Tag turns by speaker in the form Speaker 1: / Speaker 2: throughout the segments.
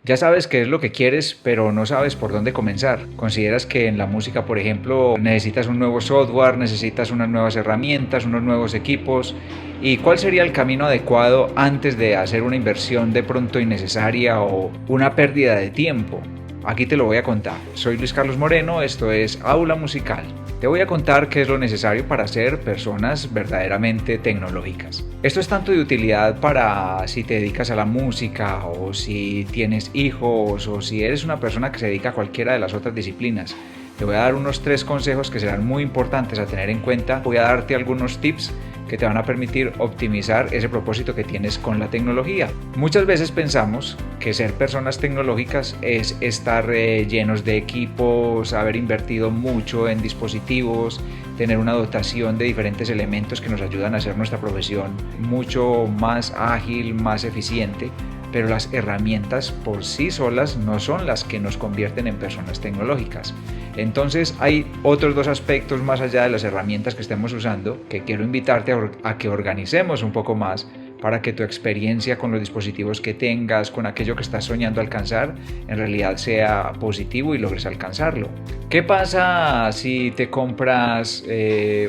Speaker 1: Ya sabes qué es lo que quieres, pero no sabes por dónde comenzar. Consideras que en la música, por ejemplo, necesitas un nuevo software, necesitas unas nuevas herramientas, unos nuevos equipos. ¿Y cuál sería el camino adecuado antes de hacer una inversión de pronto innecesaria o una pérdida de tiempo? Aquí te lo voy a contar. Soy Luis Carlos Moreno, esto es Aula Musical. Te voy a contar qué es lo necesario para ser personas verdaderamente tecnológicas. Esto es tanto de utilidad para si te dedicas a la música o si tienes hijos o si eres una persona que se dedica a cualquiera de las otras disciplinas. Te voy a dar unos 3 consejos que serán muy importantes a tener en cuenta. Voy a darte algunos tips que te van a permitir optimizar ese propósito que tienes con la tecnología. Muchas veces pensamos que ser personas tecnológicas es estar llenos de equipos, haber invertido mucho en dispositivos, tener una dotación de diferentes elementos que nos ayudan a hacer nuestra profesión mucho más ágil, más eficiente. Pero las herramientas por sí solas no son las que nos convierten en personas tecnológicas. Entonces hay otros 2 aspectos más allá de las herramientas que estemos usando que quiero invitarte a que organicemos un poco más para que tu experiencia con los dispositivos que tengas, con aquello que estás soñando alcanzar, en realidad sea positivo y logres alcanzarlo. ¿Qué pasa si te compras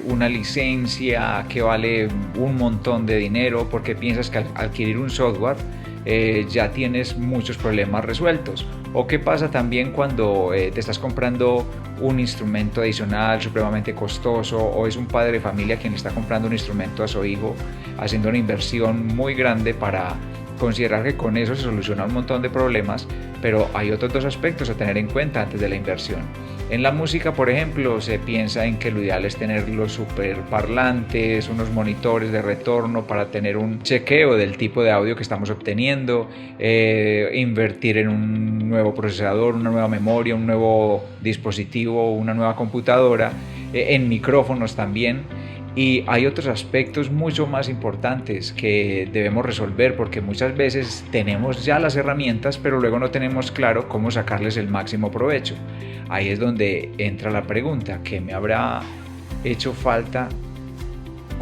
Speaker 1: una licencia que vale un montón de dinero porque piensas que al adquirir un software ya tienes muchos problemas resueltos? ¿O qué pasa también cuando te estás comprando un instrumento adicional supremamente costoso, o es un padre de familia quien está comprando un instrumento a su hijo, haciendo una inversión muy grande para considerar que con eso se soluciona un montón de problemas, pero hay otros 2 aspectos a tener en cuenta antes de la inversión? En la música, por ejemplo, se piensa en que lo ideal es tener los super parlantes, unos monitores de retorno para tener un chequeo del tipo de audio que estamos obteniendo, invertir en un nuevo procesador, una nueva memoria, un nuevo dispositivo, una nueva computadora, en micrófonos también. Y hay otros aspectos mucho más importantes que debemos resolver, porque muchas veces tenemos ya las herramientas, pero luego no tenemos claro cómo sacarles el máximo provecho. Ahí es donde entra la pregunta: ¿qué me habrá hecho falta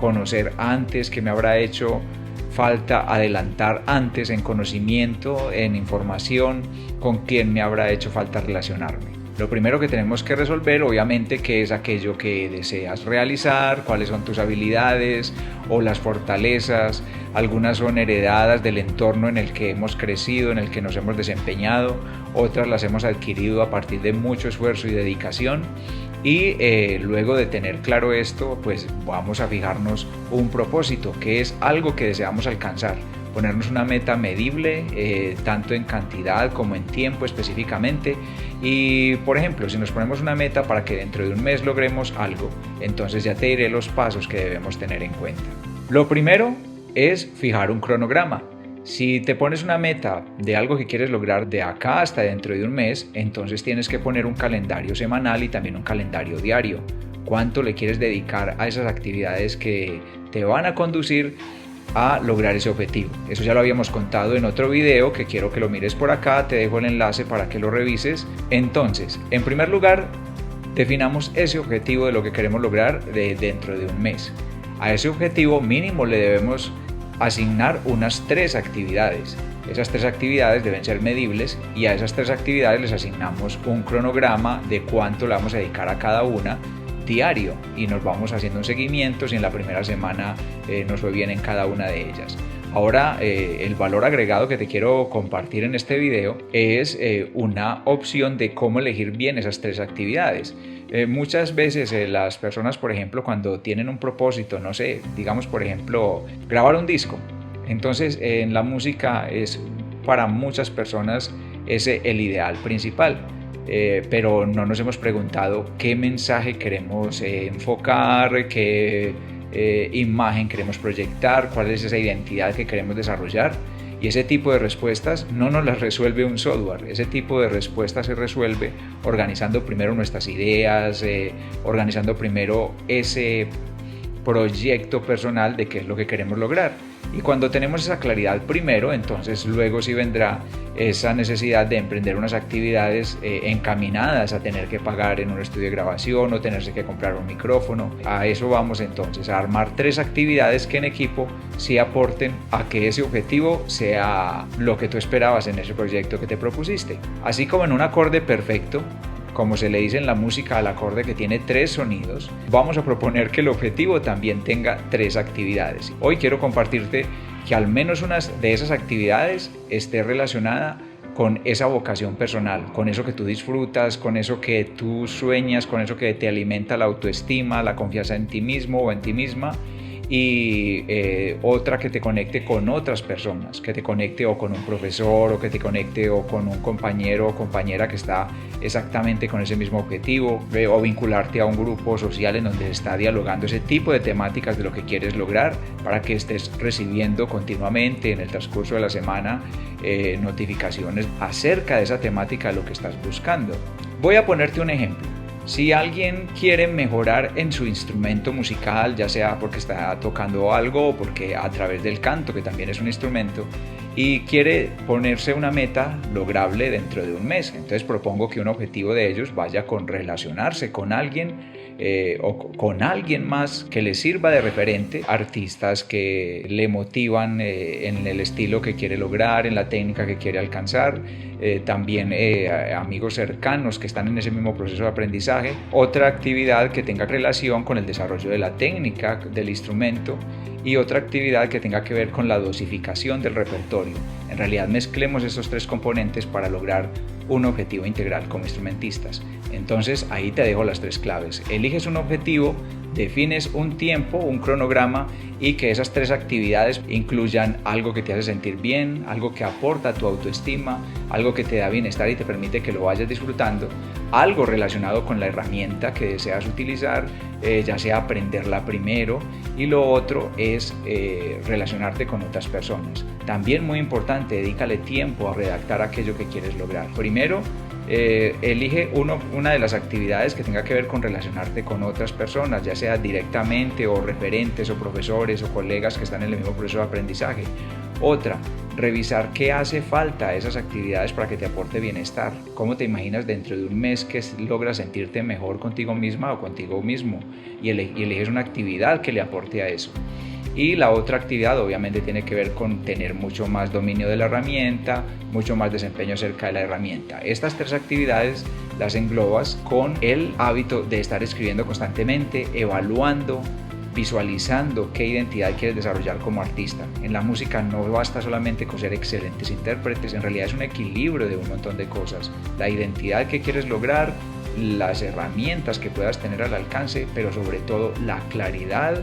Speaker 1: conocer antes? ¿Qué me habrá hecho falta adelantar antes en conocimiento, en información? ¿Con quién me habrá hecho falta relacionarme? Lo primero que tenemos que resolver, obviamente, qué es aquello que deseas realizar, cuáles son tus habilidades o las fortalezas. Algunas son heredadas del entorno en el que hemos crecido, en el que nos hemos desempeñado, otras las hemos adquirido a partir de mucho esfuerzo y dedicación. Y luego de tener claro esto, pues vamos a fijarnos un propósito, que es algo que deseamos alcanzar. Ponernos una meta medible, tanto en cantidad como en tiempo específicamente. Y por ejemplo, si nos ponemos una meta para que dentro de un mes logremos algo, entonces ya te diré los pasos que debemos tener en cuenta. Lo primero es fijar un cronograma. Si te pones una meta de algo que quieres lograr de acá hasta dentro de un mes, entonces tienes que poner un calendario semanal y también un calendario diario. ¿Cuánto le quieres dedicar a esas actividades que te van a conducir a lograr ese objetivo? Eso ya lo habíamos contado en otro video que quiero que lo mires por acá, te dejo el enlace para que lo revises. Entonces, en primer lugar, definamos ese objetivo de lo que queremos lograr dentro de un mes. A ese objetivo mínimo le debemos asignar unas 3 actividades. Esas 3 actividades deben ser medibles y a esas 3 actividades les asignamos un cronograma de cuánto le vamos a dedicar a cada una diario, y nos vamos haciendo un seguimiento si en la primera semana nos fue bien en cada una de ellas. Ahora, el valor agregado que te quiero compartir en este video es una opción de cómo elegir bien esas 3 actividades. Muchas veces las personas, por ejemplo, cuando tienen un propósito, no sé, digamos por ejemplo, grabar un disco, entonces en la música es para muchas personas ese el ideal principal. Pero no nos hemos preguntado qué mensaje queremos enfocar, qué imagen queremos proyectar, cuál es esa identidad que queremos desarrollar. Y ese tipo de respuestas no nos las resuelve un software. Ese tipo de respuestas se resuelve organizando primero nuestras ideas, organizando primero ese proyecto personal de qué es lo que queremos lograr. Y cuando tenemos esa claridad primero, entonces luego sí vendrá esa necesidad de emprender unas actividades encaminadas a tener que pagar en un estudio de grabación o tenerse que comprar un micrófono. A eso vamos entonces, a armar 3 actividades que en equipo sí aporten a que ese objetivo sea lo que tú esperabas en ese proyecto que te propusiste. Así como en un acorde perfecto, como se le dice en la música al acorde que tiene 3 sonidos, vamos a proponer que el objetivo también tenga 3 actividades. Hoy quiero compartirte que al menos una de esas actividades esté relacionada con esa vocación personal, con eso que tú disfrutas, con eso que tú sueñas, con eso que te alimenta la autoestima, la confianza en ti mismo o en ti misma, y otra que te conecte con otras personas, que te conecte o con un profesor o que te conecte o con un compañero o compañera que está exactamente con ese mismo objetivo, o vincularte a un grupo social en donde se está dialogando ese tipo de temáticas de lo que quieres lograr, para que estés recibiendo continuamente en el transcurso de la semana notificaciones acerca de esa temática de lo que estás buscando. Voy a ponerte un ejemplo. Si alguien quiere mejorar en su instrumento musical, ya sea porque está tocando algo o porque a través del canto, que también es un instrumento, y quiere ponerse una meta lograble dentro de un mes, entonces propongo que un objetivo de ellos vaya con relacionarse con alguien o con alguien más que le sirva de referente, artistas que le motivan en el estilo que quiere lograr, en la técnica que quiere alcanzar, también amigos cercanos que están en ese mismo proceso de aprendizaje, otra actividad que tenga relación con el desarrollo de la técnica del instrumento y otra actividad que tenga que ver con la dosificación del repertorio. En realidad mezclemos esos 3 componentes para lograr un objetivo integral como instrumentistas. Entonces ahí te dejo las 3 claves. Eliges un objetivo, defines un tiempo, un cronograma, y que esas 3 actividades incluyan algo que te hace sentir bien, algo que aporta a tu autoestima, algo que te da bienestar y te permite que lo vayas disfrutando, algo relacionado con la herramienta que deseas utilizar, ya sea aprenderla primero, y lo otro es relacionarte con otras personas. También muy importante, dedícale tiempo a redactar aquello que quieres lograr. Primero, elige una de las actividades que tenga que ver con relacionarte con otras personas, ya sea directamente o referentes o profesores o colegas que están en el mismo proceso de aprendizaje. Otra, revisar qué hace falta a esas actividades para que te aporte bienestar. ¿Cómo te imaginas dentro de un mes que logras sentirte mejor contigo misma o contigo mismo? Y eliges una actividad que le aporte a eso. Y la otra actividad obviamente tiene que ver con tener mucho más dominio de la herramienta, mucho más desempeño cerca de la herramienta. Estas 3 actividades las englobas con el hábito de estar escribiendo constantemente, evaluando, visualizando qué identidad quieres desarrollar como artista. En la música no basta solamente con ser excelentes intérpretes, en realidad es un equilibrio de un montón de cosas. La identidad que quieres lograr, las herramientas que puedas tener al alcance, pero sobre todo la claridad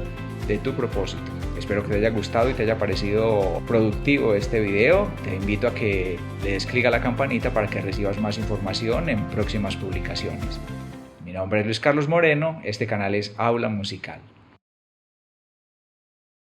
Speaker 1: de tu propósito. Espero que te haya gustado y te haya parecido productivo este video. Te invito a que le des clic a la campanita para que recibas más información en próximas publicaciones. Mi nombre es Luis Carlos Moreno, este canal es Aula Musical.